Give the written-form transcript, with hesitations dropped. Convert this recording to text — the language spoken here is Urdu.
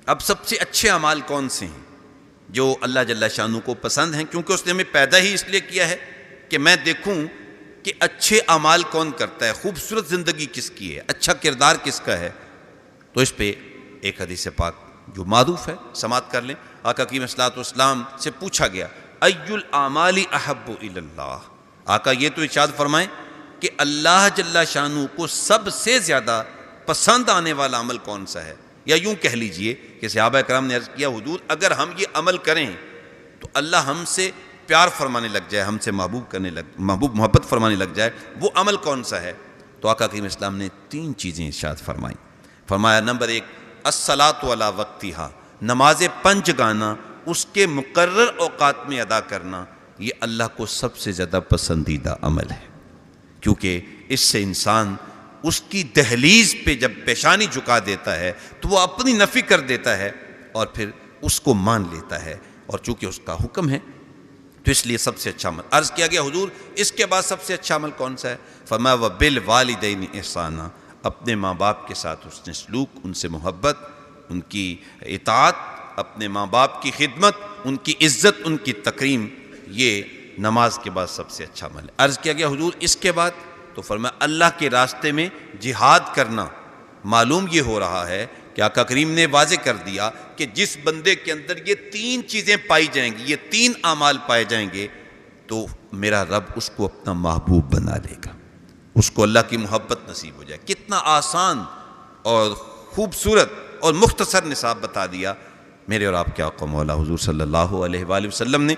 اب سب سے اچھے اعمال کون سے ہیں جو اللہ جل شانہ کو پسند ہیں؟ کیونکہ اس نے ہمیں پیدا ہی اس لیے کیا ہے کہ میں دیکھوں کہ اچھے اعمال کون کرتا ہے، خوبصورت زندگی کس کی ہے، اچھا کردار کس کا ہے۔ تو اس پہ ایک حدیث پاک جو معروف ہے سماعت کر لیں۔ آقا کریم صلی اللہ علیہ وسلم سے پوچھا گیا ای الاعمال احب الی اللہ، آقا یہ تو ارشاد فرمائیں کہ اللہ جل شانہ کو سب سے زیادہ پسند آنے والا عمل کون سا ہے؟ یا یوں کہہ لیجئے کہ صحابہ کرام نے عرض کیا حضور اگر ہم یہ عمل کریں تو اللہ ہم سے پیار فرمانے لگ جائے، ہم سے محبت فرمانے لگ جائے، وہ عمل کون سا ہے؟ تو آقا کریم اسلام نے 3 چیزیں ارشاد فرمائیں۔ فرمایا نمبر 1 الصلاۃ علی وقتہا، نماز 5 گانا اس کے مقرر اوقات میں ادا کرنا، یہ اللہ کو سب سے زیادہ پسندیدہ عمل ہے، کیونکہ اس سے انسان اس کی دہلیز پہ جب پیشانی جھکا دیتا ہے تو وہ اپنی نفی کر دیتا ہے اور پھر اس کو مان لیتا ہے، اور چونکہ اس کا حکم ہے تو اس لیے سب سے اچھا عمل۔ عرض کیا گیا حضور اس کے بعد سب سے اچھا عمل کون سا ہے؟ فرمایا وبالوالدین احسانا، اپنے ماں باپ کے ساتھ حسن سلوک، ان سے محبت، ان کی اطاعت، اپنے ماں باپ کی خدمت، ان کی عزت، ان کی تکریم، یہ نماز کے بعد سب سے اچھا عمل ہے۔ عرض کیا گیا حضور اس کے بعد؟ تو فرمایا اللہ کے راستے میں جہاد کرنا۔ معلوم یہ ہو رہا ہے کہ آقا کریم نے واضح کر دیا کہ جس بندے کے اندر یہ 3 چیزیں پائی جائیں گی، یہ 3 اعمال پائے جائیں گے، تو میرا رب اس کو اپنا محبوب بنا لے گا، اس کو اللہ کی محبت نصیب ہو جائے۔ کتنا آسان اور خوبصورت اور مختصر نصاب بتا دیا میرے اور آپ کے آقا مولا حضور صلی اللہ علیہ وآلہ وسلم نے۔